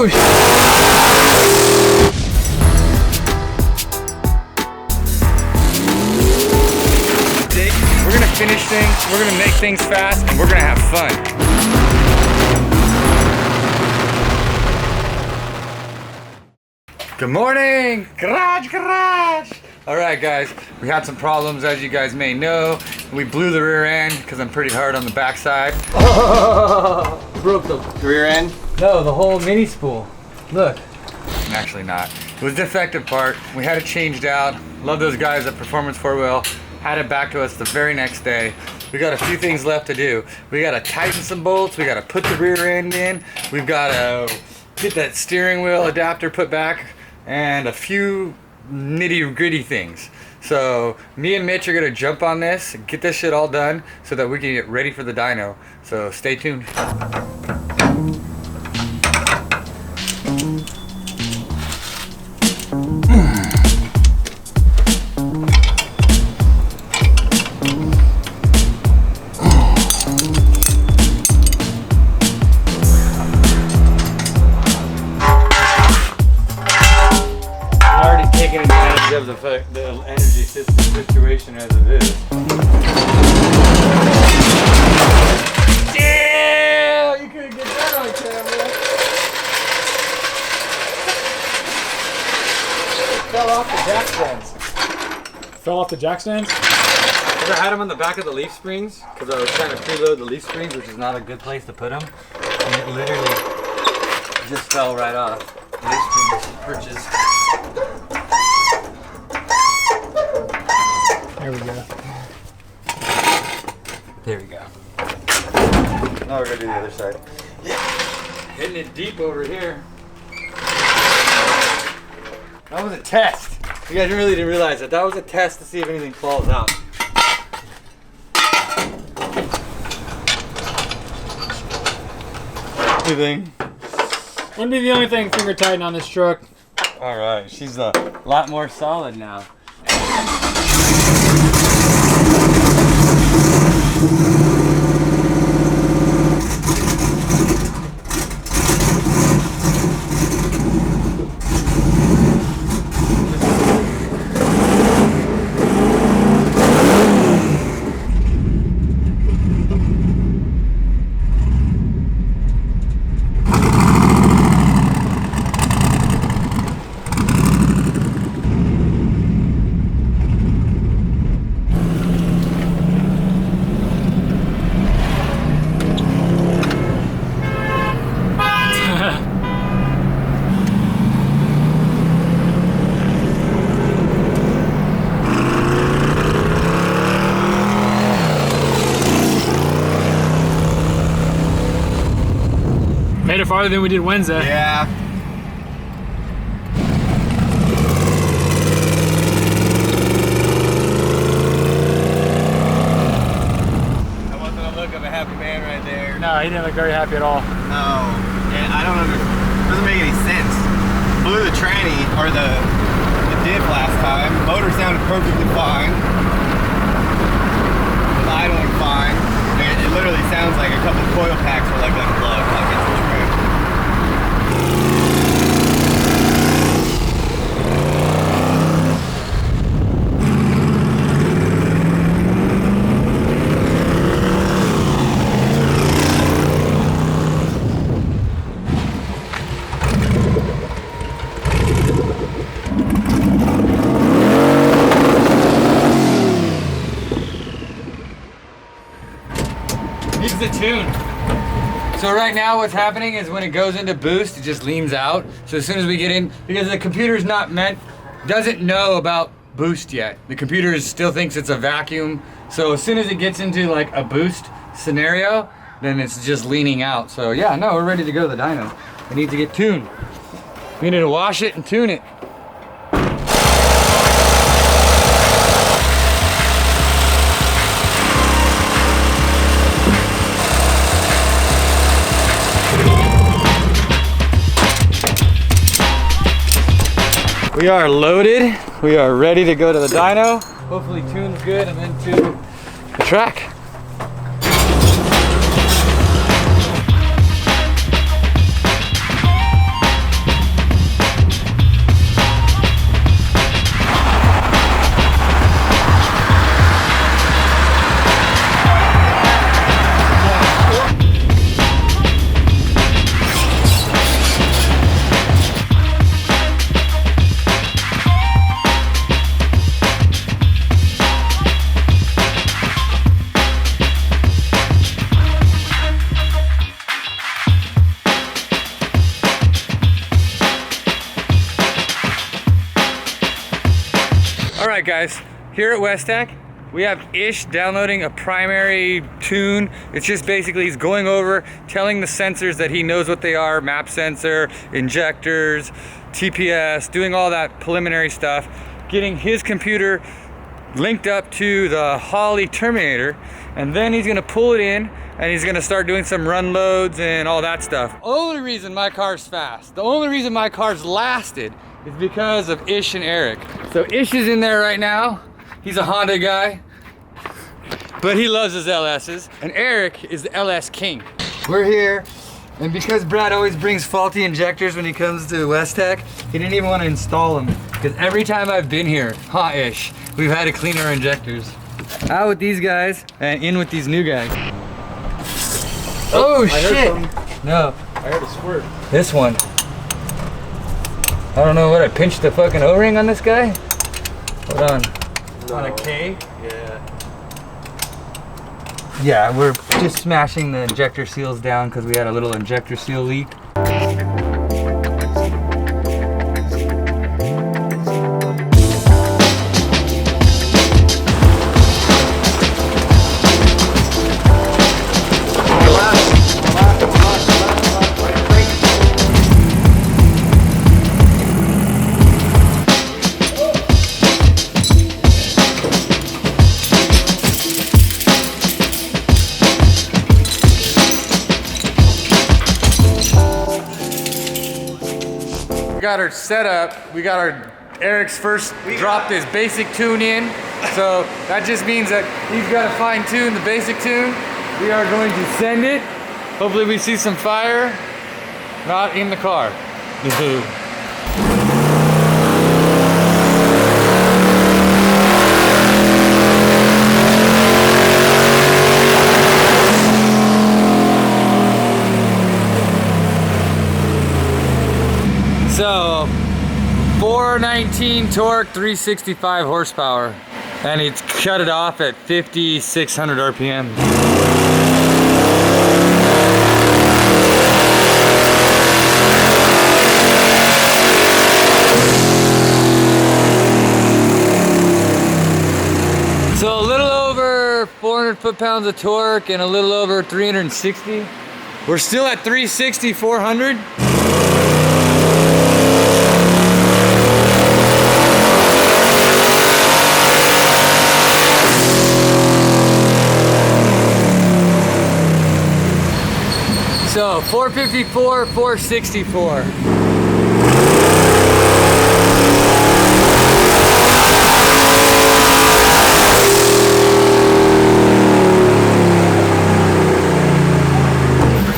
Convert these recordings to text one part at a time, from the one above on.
Oh, we're gonna finish things, we're gonna make things fast, and we're gonna have fun. Good morning, garage. All right, guys, we had some problems, as you guys may know. We blew the rear end because I'm pretty hard on the backside. Oh, broke the rear end? No, the whole mini spool. Look. Actually not. It was a defective part. We had it changed out. Love those guys at Performance 4-Wheel. Had it back to us the very next day. We got a few things left to do. We gotta tighten some bolts. We gotta put the rear end in. We've gotta get that steering wheel adapter put back, and a few nitty-gritty things. So me and Mitch are gonna jump on this, get this shit all done so that we can get ready for the dyno. So stay tuned. Taking advantage of the energy system situation as it is. Yeah, you couldn't get that on camera. It fell off the jack stands. Fell off the jack stands? Because I had them on the back of the leaf springs, because I was trying to preload the leaf springs, which is not a good place to put them. And it literally just fell right off. The leaf springs perches. There we go. There we go. Now we're gonna do the other side. Yeah. Hitting it deep over here. That was a test. You guys really didn't realize that. That was a test to see if anything falls out. Anything? Wouldn't be the only thing finger tighten on this truck. Alright, she's a lot more solid now. Made it farther than we did Wednesday. Yeah. That wasn't a look of a happy man right there. No, he didn't look very happy at all. No. And I don't understand. It doesn't make any sense. Blew the tranny, or the diff last time. Motor sounded perfectly fine. Was idling fine. It literally sounds like a couple coil packs were like unplugged, like it's a trip. Needs the tune. So right now what's happening is when it goes into boost, it just leans out. So as soon as we get in, because the computer's doesn't know about boost yet. The computer still thinks it's a vacuum. So as soon as it gets into like a boost scenario, then it's just leaning out. So yeah, no, we're ready to go to the dyno. We need to get tuned. We need to wash it and tune it. We are loaded. We are ready to go to the dyno. Hopefully tune's good and then to the track. All right, guys, here at Westech, we have Ish downloading a primary tune. It's just basically he's going over, telling the sensors that he knows what they are, map sensor, injectors, TPS, doing all that preliminary stuff, getting his computer linked up to the Holley Terminator, and then he's gonna pull it in and he's gonna start doing some run loads and all that stuff. Only reason my car's fast, the only reason my car's lasted is because of Ish and Eric. So Ish is in there right now. He's a Honda guy, but he loves his LS's. And Eric is the LS king. We're here, and because Brad always brings faulty injectors when he comes to Westech, he didn't even want to install them. Because every time I've been here, Ish, we've had to clean our injectors. Out with these guys, and in with these new guys. Oh shit! No. I heard a squirt. This one. I don't know what, I pinched the fucking O-ring on this guy? Hold on. No. On a K? Yeah. Yeah, we're just smashing the injector seals down because we had a little injector seal leak. We got our setup. We got our Eric's first dropped his basic tune in. So that just means that he's got to fine tune the basic tune. We are going to send it. Hopefully we see some fire. Not in the car. So, 419 torque, 365 horsepower, and it's cut it off at 5,600 RPM. So a little over 400 foot-pounds of torque and a little over 360. We're still at 360, 400. So 454, 464. For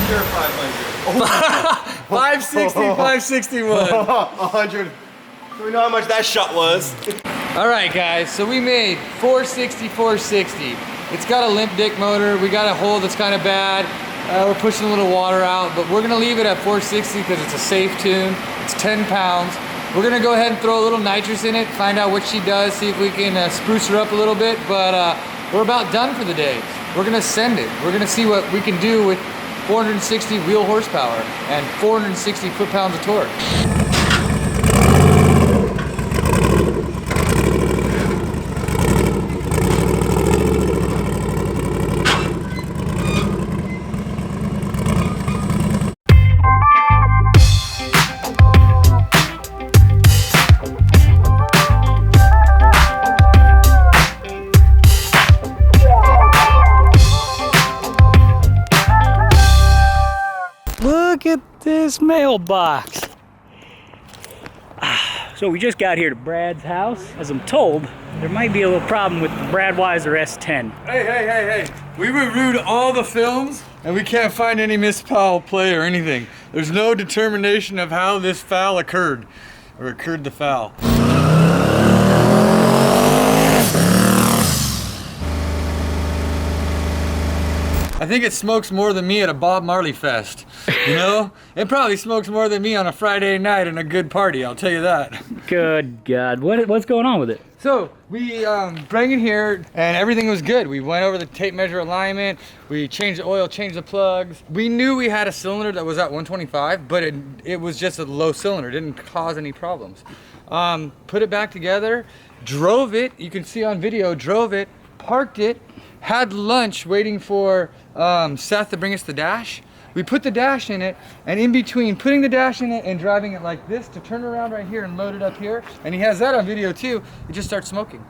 sure 500. 560, 561. 100. Do we know how much that shot was? All right, guys, so we made 460, 460. It's got a limp dick motor. We got a hole that's kind of bad. We're pushing a little water out, but we're gonna leave it at 460 because it's a safe tune. It's 10 pounds. We're gonna go ahead and throw a little nitrous in it, find out what she does, see if we can spruce her up a little bit, but we're about done for the day. We're gonna send it. We're gonna see what we can do with 460 wheel horsepower and 460 foot-pounds of torque. Look at this mailbox. So we just got here to Brad's house. As I'm told, there might be a little problem with the Brad Weiser S10. Hey. We reviewed all the films and we can't find any misfoul play or anything. There's no determination of how this foul occurred, or occurred the foul. I think it smokes more than me at a Bob Marley fest, you know? It probably smokes more than me on a Friday night in a good party, I'll tell you that. Good God, what's going on with it? So we bring it here and everything was good. We went over the tape measure alignment, we changed the oil, changed the plugs. We knew we had a cylinder that was at 125, but it was just a low cylinder, it didn't cause any problems. Put it back together drove it, you can see on video, drove it, parked it, had lunch waiting for Seth to bring us the dash. We put the dash in it, and in between putting the dash in it and driving it like this to turn around right here and load it up here, and he has that on video too, it just starts smoking.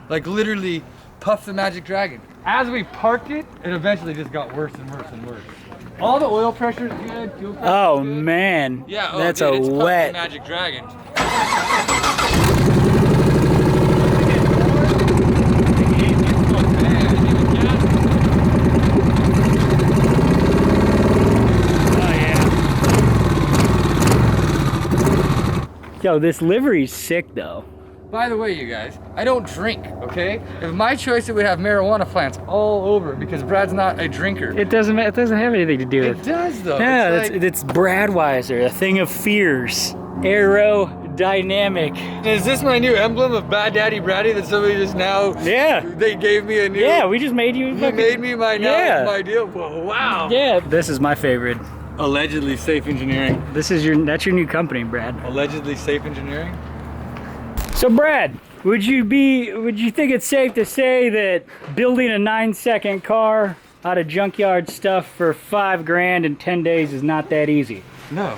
Like literally puff the Magic Dragon. As we parked it, it eventually just got worse and worse and worse. All the oil pressure is good, fuel pressure Oh is good. man, Yeah, that's dude, a it's puffed wet. the Magic Dragon. Yo, this livery's sick though. By the way, you guys, I don't drink, okay? If my choice, it would have marijuana plants all over because Brad's not a drinker. It doesn't have anything to do It with does though. Yeah, It's like- it's Bradweiser, a thing of fears. Aerodynamic. Is this my new emblem of Bad Daddy Braddy that somebody just now, Yeah. they gave me a new, Yeah, we just made you. you made me my now, Yeah. my deal. Whoa, wow. Yeah, this is my favorite. Allegedly safe engineering. That's your new company, Brad. Allegedly safe engineering? So Brad, would you think it's safe to say that building a 9-second car out of junkyard stuff for $5 grand in 10 days is not that easy? No.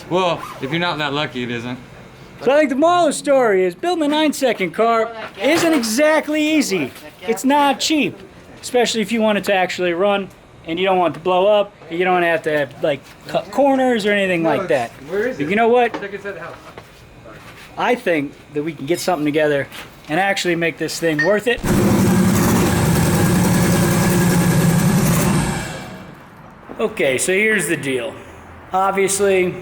Well, if you're not that lucky, it isn't. So I think the moral of the story is building a 9-second car isn't exactly easy. It's not cheap, especially if you want it to actually run and you don't want it to blow up. You don't have to like cut corners or anything like that. Where is it? You know what? Check inside the house. I think that we can get something together and actually make this thing worth it. Okay, so here's the deal. Obviously,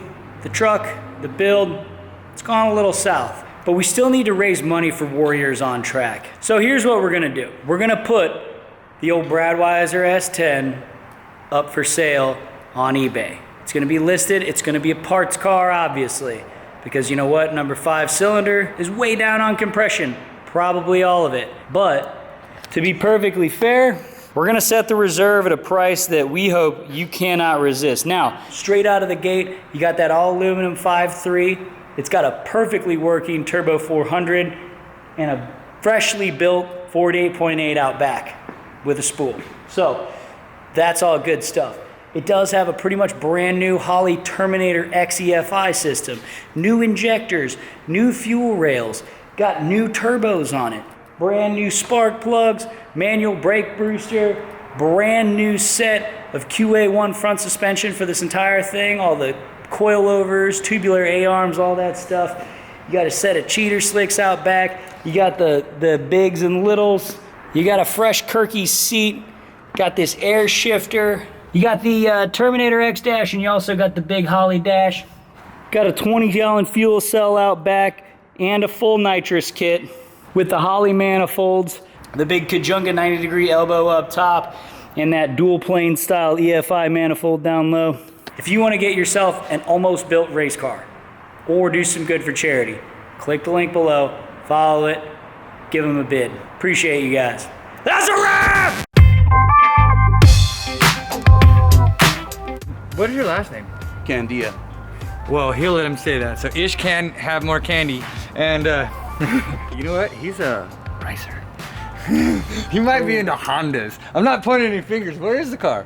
the truck, the build, it's gone a little south, but we still need to raise money for Warriors on Track. So here's what we're gonna do. We're gonna put the old Bradweiser S10 up for sale on eBay. It's gonna be listed, it's gonna be a parts car, obviously, because you know what, number 5 cylinder is way down on compression, probably all of it. But to be perfectly fair, we're gonna set the reserve at a price that we hope you cannot resist. Now, straight out of the gate, you got that all aluminum 5.3. It's got a perfectly working turbo 400 and a freshly built 48.8 out back with a spool. So that's all good stuff. It does have a pretty much brand new Holley Terminator XEFI system, new injectors, new fuel rails, got new turbos on it, brand new spark plugs, manual brake booster, brand new set of QA1 front suspension for this entire thing, all the coilovers, tubular A-arms, all that stuff. You got a set of cheater slicks out back. You got the bigs and littles. You got a fresh Kirky seat. Got this air shifter. You got the Terminator X dash, and you also got the big Holley dash. Got a 20-gallon fuel cell out back and a full nitrous kit with the Holley manifolds, the big Kajunga 90-degree elbow up top, and that dual plane style EFI manifold down low. If you want to get yourself an almost built race car or do some good for charity, click the link below, follow it, give them a bid. Appreciate you guys. That's a wrap! What is your last name? Candia. Well, he'll let him say that. So Ish can have more candy. And you know what? He's a racer. He might be into Hondas. I'm not pointing any fingers. Where is the car?